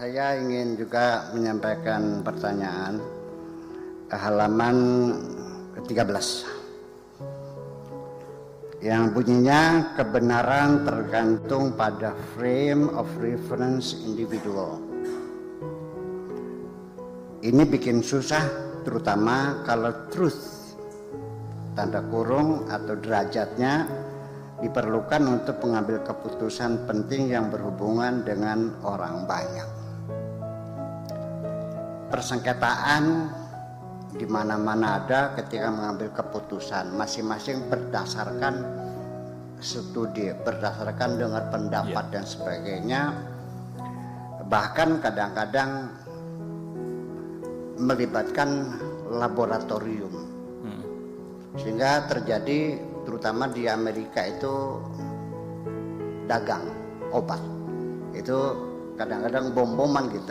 saya ingin juga menyampaikan pertanyaan halaman ke-13 yang bunyinya kebenaran tergantung pada frame of reference individual. Ini bikin susah terutama kalau truth tanda kurung atau derajatnya diperlukan untuk mengambil keputusan penting yang berhubungan dengan orang banyak. Persengketaan di mana-mana ada ketika mengambil keputusan, masing-masing berdasarkan studi, berdasarkan dengar pendapat dan sebagainya. Bahkan kadang-kadang melibatkan laboratorium, sehingga terjadi terutama di Amerika itu dagang obat itu kadang-kadang bom-boman gitu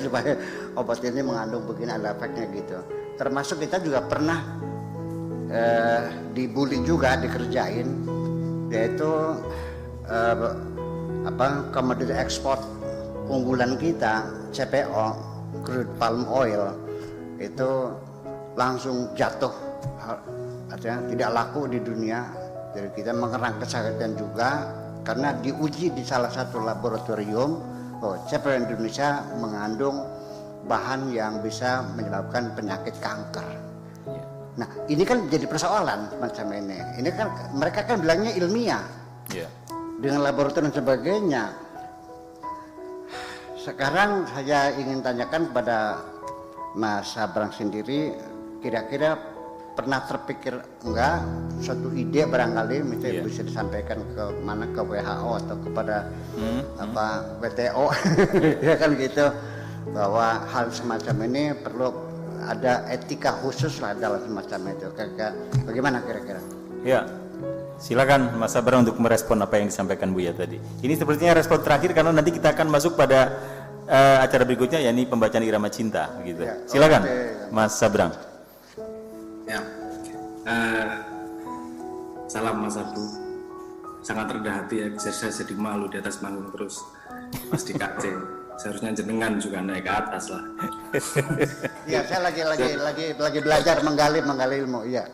supaya obat ini mengandung begini, ada efeknya gitu. Termasuk kita juga pernah dibully juga, dikerjain, yaitu komoditi ekspor unggulan kita CPO, crude palm oil, itu langsung jatuh, artinya tidak laku di dunia. Jadi kita mengerang kesakitan juga karena diuji di salah satu laboratorium, CPO Indonesia mengandung bahan yang bisa menyebabkan penyakit kanker. Nah, ini kan jadi persoalan macam ini. Ini kan mereka kan bilangnya ilmiah, dengan laboratorium dan sebagainya. Sekarang saya ingin tanyakan kepada Mas Sabrang sendiri, kira-kira pernah terpikir enggak suatu ide barangkali misalnya bisa disampaikan ke mana, ke WHO atau kepada WTO ya kan gitu, bahwa hal semacam ini perlu ada etika khusus lah dalam semacam itu. Bagaimana kira-kira? Ya, silakan Mas Sabrang untuk merespon apa yang disampaikan Buya tadi. Ini sepertinya respon terakhir karena nanti kita akan masuk pada acara berikutnya, yakni pembacaan Irama Cinta begitu. Ya, silakan Mas Sabrang. Ya, salam Mas Abdu. Sangat rendah hati ya, saya jadi malu di atas panggung terus. Mas di KC, seharusnya jenengan juga naik ke atas lah. Iya, saya lagi belajar menggali ilmu. Iya.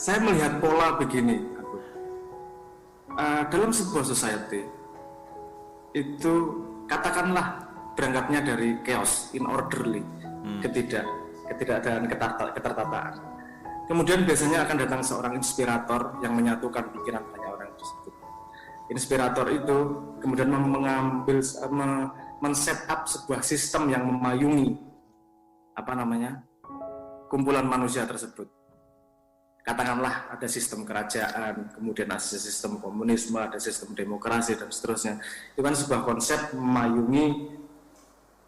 Saya melihat pola begini, dalam sebuah society itu katakanlah berangkatnya dari chaos, inorderly, ketidakadaan ketertataan. Kemudian biasanya akan datang seorang inspirator yang menyatukan pikiran banyak orang tersebut. Inspirator itu kemudian men-set up sebuah sistem yang memayungi kumpulan manusia tersebut. Katakanlah ada sistem kerajaan, kemudian ada sistem komunisme, ada sistem demokrasi dan seterusnya. Itu kan sebuah konsep memayungi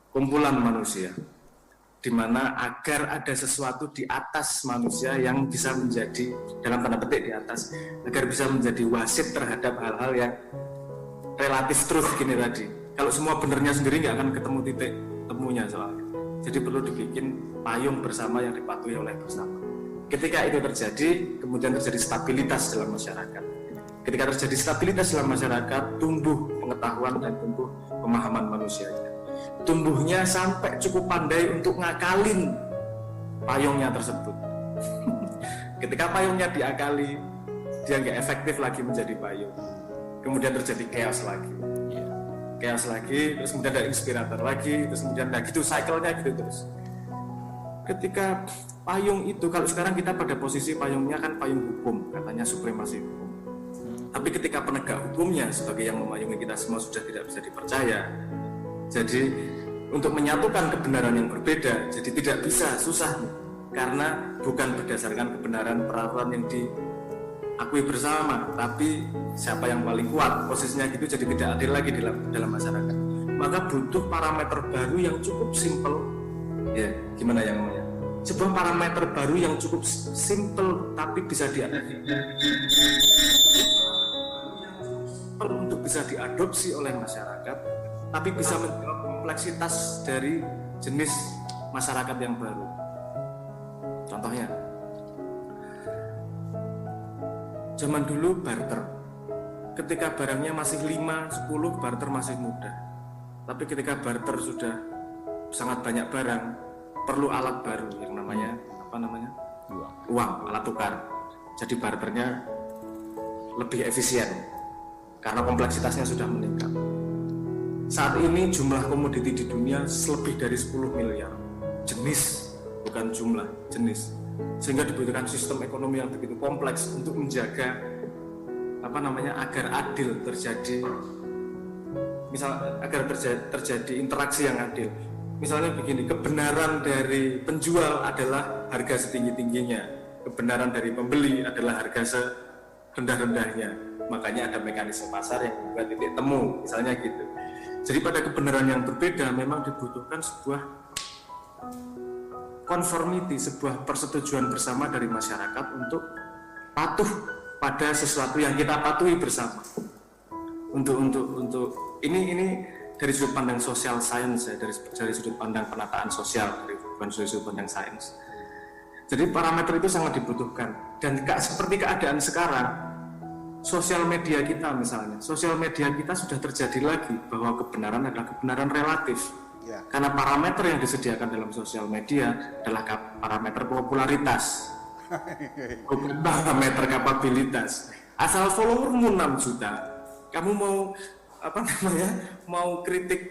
kumpulan manusia, di mana agar ada sesuatu di atas manusia yang bisa menjadi, dalam tanda petik di atas, agar bisa menjadi wasit terhadap hal-hal yang relatif truth gini tadi. Kalau semua benernya sendiri nggak akan ketemu titik temunya soalnya. Jadi perlu dibikin payung bersama yang dipatuhi oleh bersama. Ketika itu terjadi, kemudian terjadi stabilitas dalam masyarakat. Ketika terjadi stabilitas dalam masyarakat, tumbuh pengetahuan dan tumbuh pemahaman manusianya. Tumbuhnya sampai cukup pandai untuk ngakalin payungnya tersebut. Ketika payungnya diakali, dia nggak efektif lagi menjadi payung. Kemudian terjadi chaos lagi. Chaos lagi, terus kemudian ada inspirator lagi, terus kemudian gitu cycle-nya gitu terus. Ketika payung itu, kalau sekarang kita pada posisi payungnya kan payung hukum, katanya supremasi hukum. Tapi ketika penegak hukumnya sebagai yang memayungi kita semua sudah tidak bisa dipercaya, jadi untuk menyatukan kebenaran yang berbeda, jadi tidak bisa, susah, karena bukan berdasarkan kebenaran peraturan yang diakui bersama, tapi siapa yang paling kuat, posisinya gitu, jadi tidak adil lagi dalam masyarakat. Maka butuh parameter baru yang cukup simpel, ya gimana yang namanya? Sebuah parameter baru yang cukup simpel tapi bisa untuk bisa diadopsi oleh masyarakat, tapi bisa menjawab kompleksitas dari jenis masyarakat yang baru. Contohnya, zaman dulu barter ketika barangnya masih 5, 10, barter masih mudah. Tapi ketika barter sudah sangat banyak barang, perlu alat baru yang namanya uang, alat tukar. Jadi barternya lebih efisien karena kompleksitasnya sudah meningkat. Saat ini jumlah komoditi di dunia lebih dari 10 miliar jenis, bukan jumlah, jenis. Sehingga dibutuhkan sistem ekonomi yang begitu kompleks untuk menjaga agar adil terjadi, agar terjadi interaksi yang adil. Misalnya begini, kebenaran dari penjual adalah harga setinggi-tingginya, kebenaran dari pembeli adalah harga serendah-rendahnya. Makanya ada mekanisme pasar yang membuat titik temu, misalnya gitu. Jadi pada kebenaran yang berbeda memang dibutuhkan sebuah conformity, sebuah persetujuan bersama dari masyarakat untuk patuh pada sesuatu yang kita patuhi bersama. Untuk ini dari sudut pandang social science ya, dari sudut pandang penataan sosial, bukan sudut pandang sains. Jadi parameter itu sangat dibutuhkan. Dan seperti keadaan sekarang, sosial media kita misalnya, sosial media kita sudah terjadi lagi bahwa kebenaran adalah kebenaran relatif. Ya. Karena parameter yang disediakan dalam sosial media adalah parameter popularitas, bukan parameter kapabilitas. Asal followermu 6 juta, kamu mau kritik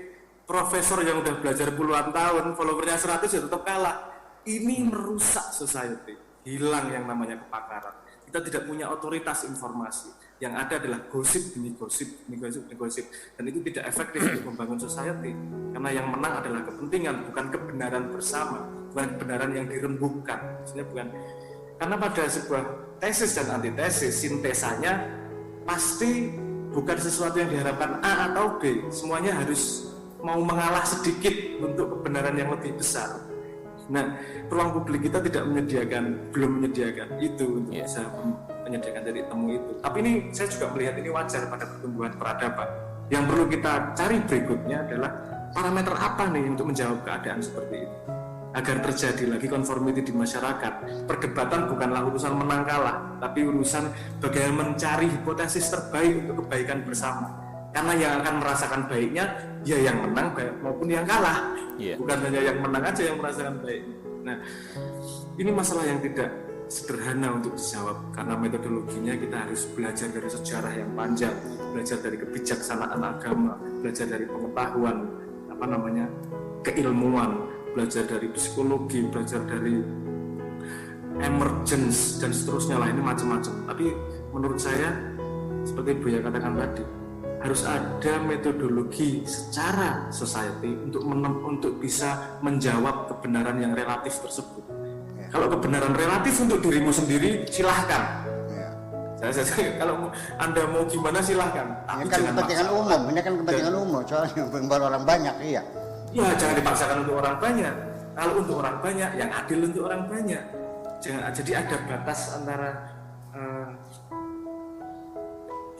profesor yang udah belajar puluhan tahun, followernya 100 ya tetap kalah. Ini merusak society, hilang yang namanya kepakaran. Kita tidak punya otoritas informasi. Yang ada adalah gosip demi gosip. Dan itu tidak efektif untuk membangun society. Karena yang menang adalah kepentingan, bukan kebenaran bersama, bukan kebenaran yang dirembukkan. Maksudnya bukan. Karena pada sebuah tesis dan antitesis, sintesanya pasti bukan sesuatu yang diharapkan A atau B. Semuanya harus mau mengalah sedikit untuk kebenaran yang lebih besar. Nah, ruang publik kita belum menyediakan itu untuk bisa menyediakan titik temu itu. Tapi ini saya juga melihat ini wajar pada pertumbuhan peradaban. Yang perlu kita cari berikutnya adalah parameter apa nih untuk menjawab keadaan seperti ini, agar terjadi lagi konformiti di masyarakat. Perdebatan bukanlah urusan menang kalah, tapi urusan bagaimana mencari hipotesis terbaik untuk kebaikan bersama. Karena yang akan merasakan baiknya ya yang menang maupun yang kalah. Bukan hanya yang menang aja yang merasakan baik. Nah, ini masalah yang tidak sederhana untuk dijawab, karena metodologinya kita harus belajar dari sejarah yang panjang, belajar dari kebijaksanaan agama, belajar dari pengetahuan keilmuan, belajar dari psikologi, belajar dari emergence dan seterusnya lah, ini macam-macam. Tapi menurut saya seperti Buya katakan tadi, harus ada metodologi secara society untuk bisa menjawab kebenaran yang relatif tersebut. Kalau kebenaran relatif untuk dirimu sendiri, silahkan. Kalau Anda mau gimana silahkan. Ini kan kepentingan umum, soalnya bukan orang banyak, iya. Ya, jangan dipaksakan untuk orang banyak. Kalau untuk orang banyak, yang adil untuk orang banyak. Jadi ada batas antara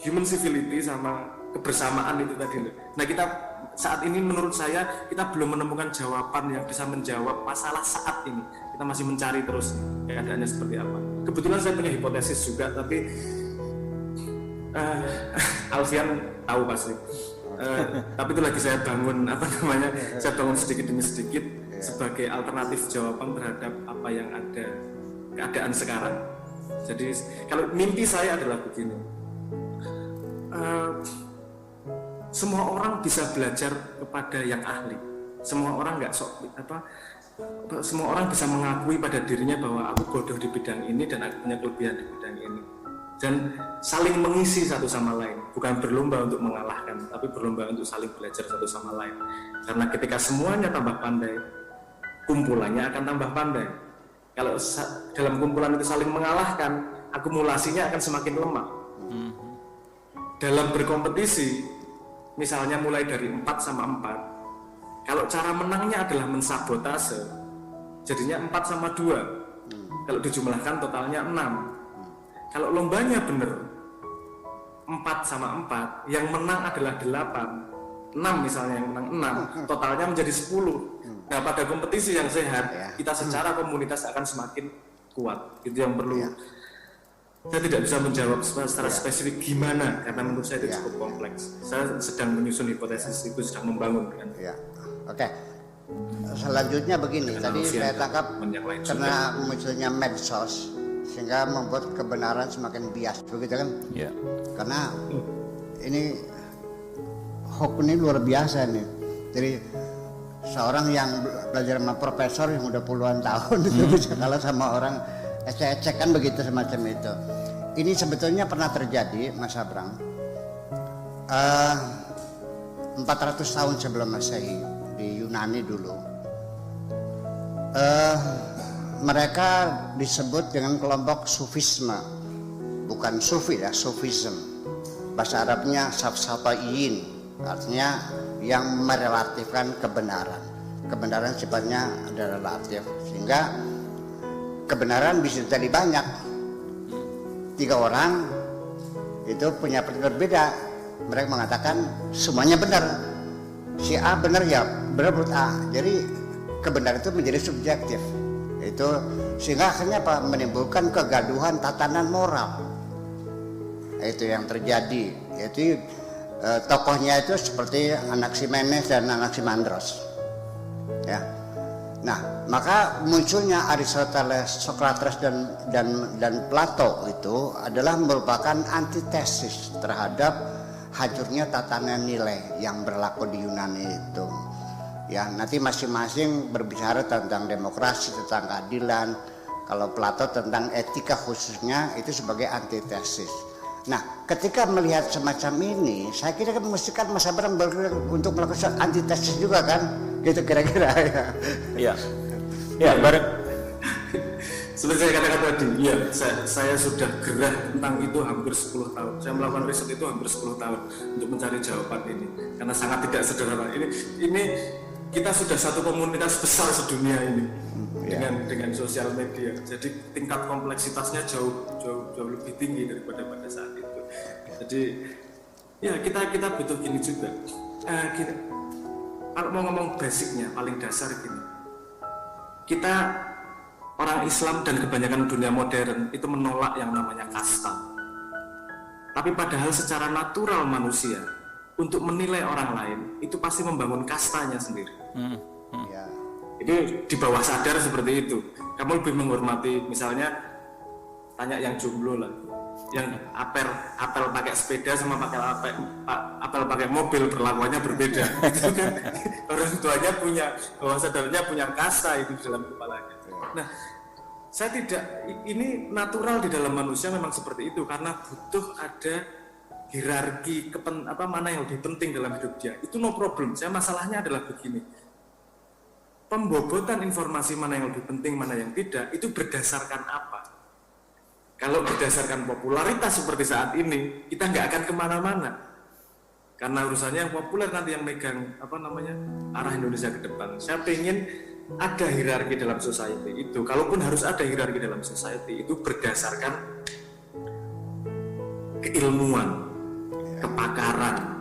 human civility sama kebersamaan itu tadi. Nah, kita saat ini menurut saya kita belum menemukan jawaban yang bisa menjawab masalah saat ini. Kita masih mencari terus keadaannya seperti apa. Kebetulan saya punya hipotesis juga, tapi Alfian tahu pasti. Tapi itu lagi saya bangun saya bangun sedikit demi sedikit sebagai alternatif jawaban terhadap apa yang ada keadaan sekarang. Jadi kalau mimpi saya adalah begini. Semua orang bisa belajar kepada yang ahli. Semua orang semua orang bisa mengakui pada dirinya bahwa aku bodoh di bidang ini dan aku punya kelebihan di bidang ini. Dan saling mengisi satu sama lain, bukan berlomba untuk mengalahkan, tapi berlomba untuk saling belajar satu sama lain. Karena ketika semuanya tambah pandai, kumpulannya akan tambah pandai. Kalau dalam kumpulan itu saling mengalahkan, akumulasinya akan semakin lemah. Dalam berkompetisi, misalnya mulai dari 4 sama 4, kalau cara menangnya adalah mensabotase, jadinya 4 sama 2. Kalau dijumlahkan totalnya 6. Kalau lombanya benar 4 sama 4, yang menang adalah 8. 6 misalnya yang menang 6, totalnya menjadi 10. Nah, pada kompetisi yang sehat, kita secara komunitas akan semakin kuat. Itu yang perlu saya tidak bisa menjawab secara spesifik gimana, karena menurut saya itu Ya. cukup kompleks. Saya sedang menyusun hipotesis itu, sedang membangun kan. Ya, oke. Selanjutnya begini, tadi saya tangkap yang lain karena munculnya medsos sehingga membuat kebenaran semakin bias, begitu kan? Ya. Karena ini hoax ini luar biasa nih. Jadi seorang yang belajar sama profesor yang udah puluhan tahun itu bisa kalah sama orang ecek-ecek kan begitu, semacam itu. Ini sebetulnya pernah terjadi, Mas Abrang. 400 tahun sebelum Masehi di Yunani dulu. Mereka disebut dengan kelompok Sufisme, bukan Sufi ya, Sufism. Bahasa Arabnya Safsataiyin, artinya yang merelatifkan kebenaran. Kebenaran sifatnya adalah relatif, sehingga kebenaran bisa jadi banyak. 3 orang itu punya pendapat berbeda. Mereka mengatakan semuanya benar. Si A benar ya, benar menurut A. Jadi kebenaran itu menjadi subjektif. Itu sehingga akhirnya apa? Menimbulkan kegaduhan tatanan moral. Itu yang terjadi. Yaitu tokohnya itu seperti Anaximenes dan Anaximandros. Ya. Nah, maka munculnya Aristoteles, Socrates dan Plato itu adalah merupakan antitesis terhadap hancurnya tatanan nilai yang berlaku di Yunani itu. Ya, nanti masing-masing berbicara tentang demokrasi, tentang keadilan. Kalau Plato tentang etika khususnya itu sebagai antitesis. Nah, ketika melihat semacam ini, saya kira kan mesti kan Mas Abraham untuk melakukan antitesis juga kan, gitu kira-kira ya. Iya. Ya, bareng. Seperti saya katakan tadi, ya saya sudah gerah tentang itu hampir 10 tahun. Saya melakukan riset itu hampir 10 tahun untuk mencari jawaban ini, karena sangat tidak sederhana. Ini kita sudah satu komunitas besar sedunia ini dengan sosial media. Jadi tingkat kompleksitasnya jauh lebih tinggi daripada pada saat itu. Jadi ya kita butuh gini juga. Kalau mau ngomong basicnya, paling dasar gini. Kita orang Islam dan kebanyakan dunia modern itu menolak yang namanya kasta. Tapi padahal secara natural manusia untuk menilai orang lain itu pasti membangun kastanya sendiri. Ya. Itu di bawah sadar seperti itu. Kamu lebih menghormati, misalnya tanya yang jomblo lah, yang apel pakai sepeda sama apel pakai mobil, perlakuannya berbeda. Itu kan orang tuanya punya, bawah sadarnya punya kasta itu di dalam kepalanya. Nah, saya tidak, ini natural di dalam manusia memang seperti itu, karena butuh ada hierarki mana yang lebih penting dalam hidup dia. Itu no problem. Saya masalahnya adalah begini. Pembobotan informasi mana yang lebih penting, mana yang tidak, itu berdasarkan apa? Kalau berdasarkan popularitas seperti saat ini, kita nggak akan kemana-mana. Karena urusannya yang populer nanti yang megang arah Indonesia ke depan. Saya pengen ada hierarki dalam society itu. Kalaupun harus ada hierarki dalam society, itu berdasarkan keilmuan, kepakaran,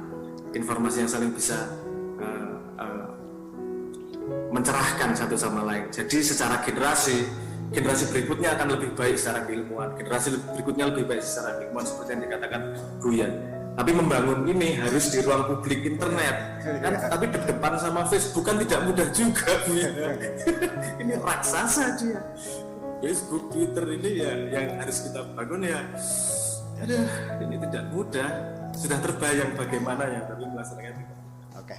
informasi yang saling bisa mencerahkan satu sama lain. Jadi secara generasi berikutnya akan lebih baik secara keilmuan, generasi berikutnya lebih baik secara keilmuan, seperti yang dikatakan Buya. Tapi membangun ini harus di ruang publik internet kan, tapi depan sama Facebook kan tidak mudah juga, Buya. Ini raksasa dia. Facebook, Twitter ini ya yang harus kita bangun ya. Aduh, ini tidak mudah. Sudah terbayang bagaimana ya, tapi melaksanakan itu. Oke.